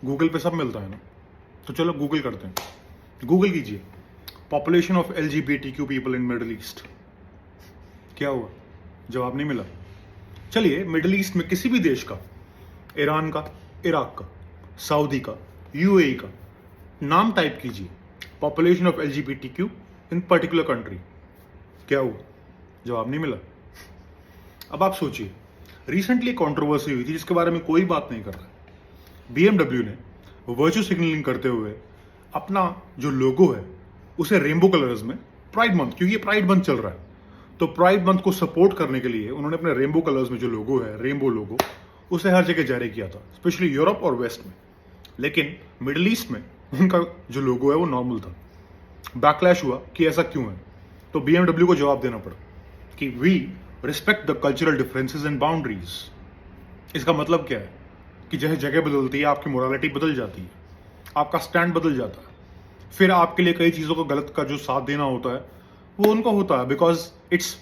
Google पे सब मिलता है ना, तो चलो गूगल करते हैं। गूगल कीजिए population of LGBTQ people in middle east. क्या हुआ? जवाब नहीं मिला। चलिए मिडल ईस्ट में किसी भी देश का, ईरान का, इराक का, सऊदी का, UAE का नाम टाइप कीजिए, population of LGBTQ in particular country. क्या हुआ? जवाब नहीं मिला। अब आप सोचिए, रिसेंटली कंट्रोवर्सी हुई थी जिसके बारे में कोई बात नहीं कर रहा है। BMW ने वर्चुअल सिग्नलिंग करते हुए अपना जो लोगो है उसे रेनबो कलर्स में, प्राइड मंथ, क्योंकि ये प्राइड मंथ चल रहा है, तो प्राइड मंथ को सपोर्ट करने के लिए उन्होंने अपने रेनबो कलर्स में जो लोगो है, रेनबो लोगो, उसे हर जगह जारी किया था, स्पेशली यूरोप और वेस्ट में। लेकिन मिडिल ईस्ट में उनका जो लोगो है वो नॉर्मल था। बैकलैश हुआ कि ऐसा क्यों है, तो BMW को जवाब देना पड़ा कि we respect the cultural differences and boundaries. इसका मतलब क्या है कि जैसे जगह बदलती है आपकी मोरालिटी बदल जाती है, आपका स्टैंड बदल जाता है, फिर आपके लिए कई चीज़ों को गलत का जो साथ देना होता है वो उनको होता है, because its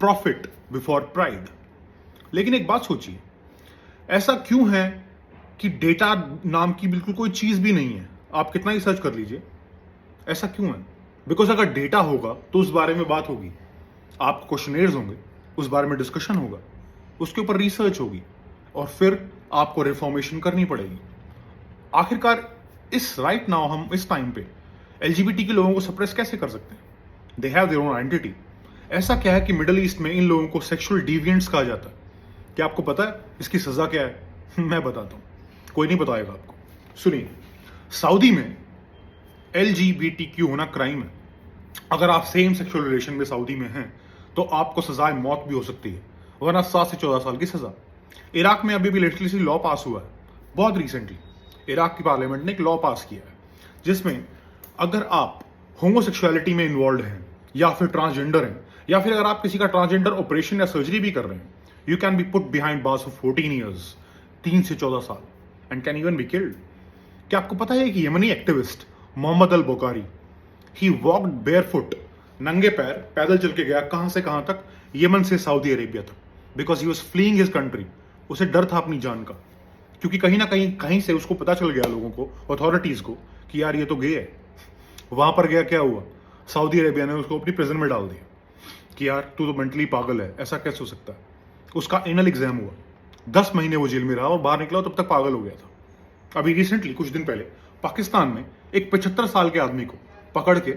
profit before pride. लेकिन एक बात सोचिए, ऐसा क्यों है कि डेटा नाम की बिल्कुल कोई चीज़ भी नहीं है? आप कितना ही सर्च कर लीजिए, ऐसा क्यों है? बिकॉज अगर डेटा होगा तो उस बारे में बात होगी, आप क्वेश्चनेयर्स होंगे, उस बारे में डिस्कशन होगा, उसके ऊपर रिसर्च होगी, और फिर आपको रिफॉर्मेशन करनी पड़ेगी। आखिरकार इस राइट नाउ हम इस टाइम पे LGBT के लोगों को सप्रेस कैसे कर सकते हैं? They have their own identity. ऐसा क्या है कि मिडिल ईस्ट में इन लोगों को सेक्सुअल डिविएंट्स कहा जाता है? क्या आपको पता है इसकी सजा क्या है? मैं बताता हूं, कोई नहीं बताएगा आपको। सुनिए, सऊदी में LGBTQ होना क्राइम है। अगर आप सेम सेक्सुअल रिलेशन में सऊदी में हैं तो आपको सजाए मौत भी हो सकती है, वरना 7 से 14 साल की सजा। इराक में अभी भी लेटेस्टली लॉ पास हुआ है, बहुत रिसेंटली इराक की पार्लियामेंट ने एक लॉ पास किया है जिसमें अगर आप होमोसेक्सुअलिटी में इन्वॉल्व हैं या फिर ट्रांसजेंडर हैं, या फिर अगर आप किसी का ट्रांसजेंडर ऑपरेशन या सर्जरी भी कर रहे हैं, you can be put behind bars for 14 years, 3 से 14 साल, and can even be killed. क्या आपको पता है कि यमनी एक्टिविस्ट मोहम्मद अल बोकारी, ही वॉक्ड बेयरफुट, नंगे पैर पैदल चल के गया कहां से कहां तक? यमन से सऊदी अरेबिया तक, because he was fleeing his country. उसे डर था अपनी जान का, क्योंकि कहीं ना कहीं से उसको पता चल गया, लोगों को, अथॉरिटीज को, कि यार ये तो गे है। वहां पर गया, क्या हुआ? सऊदी अरेबिया ने उसको अपनी प्रिजन में डाल दिया कि यार तू तो मेंटली पागल है, ऐसा कैसे हो सकता है? उसका एनल एग्जाम हुआ, 10 महीने वो जेल में रहा और बाहर निकला तब तक पागल हो गया था। अभी रिसेंटली कुछ दिन पहले पाकिस्तान में एक 75 साल के आदमी को पकड़ के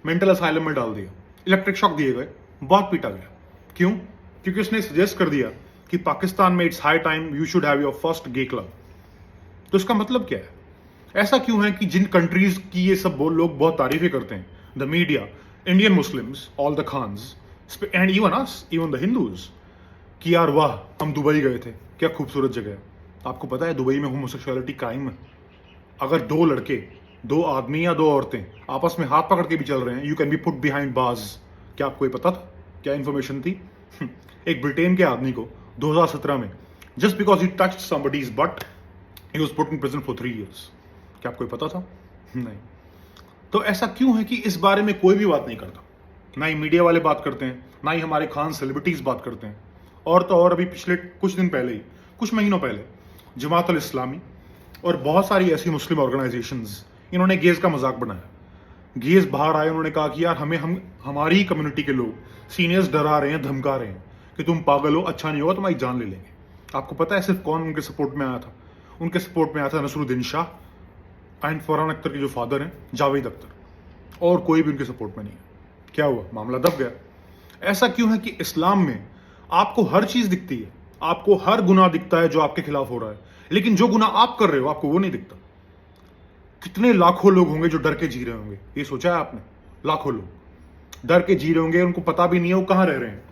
मेंटल असाइलम में डाल दिया, इलेक्ट्रिक शॉक दिए गए, बहुत पीटा गया। क्यों? क्योंकि उसने सजेस्ट कर दिया कि पाकिस्तान में it's high time you should have your first gay club. तो इसका मतलब क्या है? ऐसा क्यों है कि जिन कंट्रीज की ये सब लोग बहुत तारीफें करते हैं, the media, Indian Muslims, all the Khans, and even us, even the Hindus, कि यार वाह हम दुबई गए थे, क्या खूबसूरत जगह है। आपको पता है दुबई में होमोसेक्सुअलिटी क्राइम है। अगर 2 लड़के, 2 आदमी या 2 औरतें आपस में हाथ पकड़ के भी चल रहे हैं, you can be put behind bars. क्या आपको ये पता था? क्या इंफॉर्मेशन थी? एक ब्रिटेन के आदमी को 2017 में just because he touched somebody's but he was put in prison for 3 years. क्या आपको ये पता था? नहीं। तो ऐसा क्यों है कि इस बारे में कोई भी बात नहीं करता? ना ही मीडिया वाले बात करते हैं, ना ही हमारे खान सेलिब्रिटीज बात करते हैं। और तो और अभी पिछले कुछ दिन पहले ही, कुछ महीनों पहले, जमात अल इस्लामी और बहुत सारी ऐसी मुस्लिम ऑर्गेनाइजेशंस, इन्होंने गेज का मजाक बनाया। गेज बाहर आए, उन्होंने कहा कि यार हमारी ही कम्युनिटी के लोग, सीनियर्स डरा रहे हैं, धमका रहे हैं कि तुम पागल हो, अच्छा नहीं होगा, तुम्हारी जान ले लेंगे। आपको पता है सिर्फ कौन उनके सपोर्ट में आया था? उनके सपोर्ट में आया था नसरुद्दीन शाह एंड फरहान अख्तर के जो फादर हैं जावेद अख्तर, और कोई भी उनके सपोर्ट में नहीं है। क्या हुआ? मामला दब गया। ऐसा क्यों है कि इस्लाम में आपको हर चीज दिखती है, आपको हर गुनाह दिखता है जो आपके खिलाफ हो रहा है, लेकिन जो गुनाह आप कर रहे हो आपको वो नहीं दिखता। कितने लाखों लोग होंगे जो डर के जी रहे होंगे, ये सोचा है आपने? लाखों लोग डर के जी रहे होंगे, उनको पता भी नहीं है वो कहां रह रहे हैं,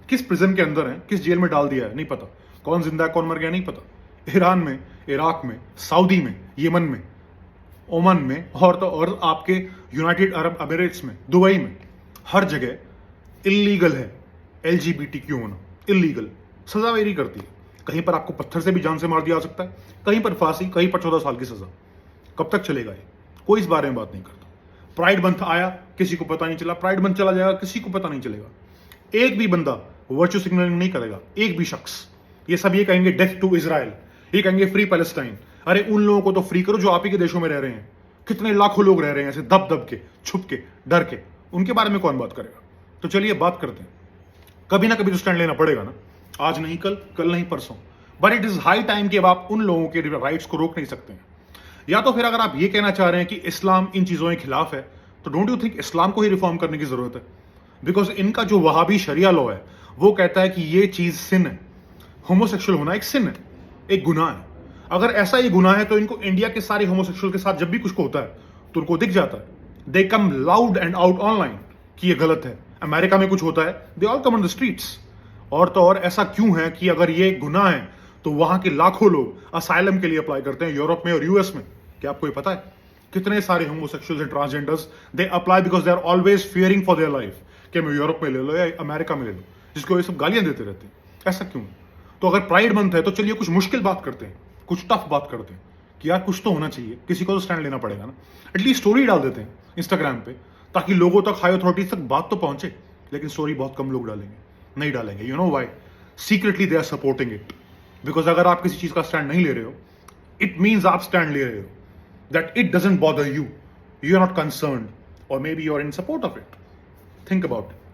किस प्रिजन के अंदर हैं, किस जेल में डाल दिया है नहीं पता, कौन जिंदा है कौन मर गया नहीं पता। ईरान में, इराक में, सऊदी में, यमन में, ओमान में, और तो और आपके यूनाइटेड अरब अमीरेट्स में, दुबई में, हर जगह इलीगल है LGBTQ होना, इलीगल। सजा वेरी करती है, कहीं पर आपको पत्थर से भी जान से मार दिया जा सकता है, कहीं पर फांसी, कहीं पर 14 साल की सजा। कब तक चलेगा ये? कोई इस बारे में बात नहीं करता। प्राइड मंथ आया, किसी को पता नहीं चला, प्राइड मंथ चला जाएगा, किसी को पता नहीं चलेगा। एक भी बंदा वर्चुअल सिग्नलिंग नहीं करेगा, एक भी शख्स। ये सब ये कहेंगे डेथ टू इजराइल, ये कहेंगे फ्री पैलेस्टाइन। अरे उन लोगों को तो फ्री करो जो आप ही के देशों में रह रहे हैं। कितने लाखों लोग रह रहे हैं ऐसे दब दब के, छुप के, डर के, उनके बारे में कौन बात करेगा? तो चलिए बात करते हैं। कभी ना कभी तो स्टैंड लेना पड़ेगा ना, आज नहीं कल, कल नहीं परसों। But it is high time कि अब आप उन लोगों के राइट्स को रोक नहीं सकते हैं। या तो फिर अगर आप ये कहना चाह रहे हैं कि इस्लाम इन चीजों के खिलाफ है, तो डोंट यू थिंक इस्लाम को ही रिफॉर्म करने की जरूरत है? बिकॉज इनका जो वहाबी शरिया लॉ है वो कहता है कि ये चीज सिन है, होमोसेक्सुअल होना एक सिन है, एक गुनाह है। अगर ऐसा ही गुनाह है तो इनको इंडिया के सारे होमोसेक्सुअल के साथ जब भी कुछ होता है तो उनको दिख जाता है, दे कम लाउड एंड आउट ऑनलाइन कि ये गलत है। अमेरिका में कुछ होता है, they all come on the streets. और तो और ऐसा क्यों है कि अगर ये गुनाह है तो वहां के लाखों लोग असाइलम के लिए अप्लाई करते हैं यूरोप में और यूएस में? क्या आपको ये पता है? कितने सारे homosexuals and transgenders they apply because they are always fearing for their life कि मैं यूरोप में ले लो या अमेरिका में ले लो, जिसको ये सब गालियां देते रहते हैं। ऐसा क्यों? तो अगर प्राइड मंथ है तो चलिए कुछ मुश्किल बात करते हैं, कुछ टफ बात करते हैं कि यार कुछ तो होना चाहिए, किसी को तो स्टैंड लेना पड़ेगा ना। एटलीस्ट स्टोरी डाल देते हैं इंस्टाग्राम पे ताकि लोगों तक, हाई अथॉरिटीज तक बात तो पहुंचे। लेकिन स्टोरी बहुत कम लोग डालेंगे, नहीं डालेंगे। You know why? Secretly they are supporting it. Because अगर आप किसी चीज का स्टैंड नहीं ले रहे हो, इट मीन्स आप स्टैंड ले रहे हो that it doesn't bother you, you are not concerned, और maybe you are in support of it. Think about it.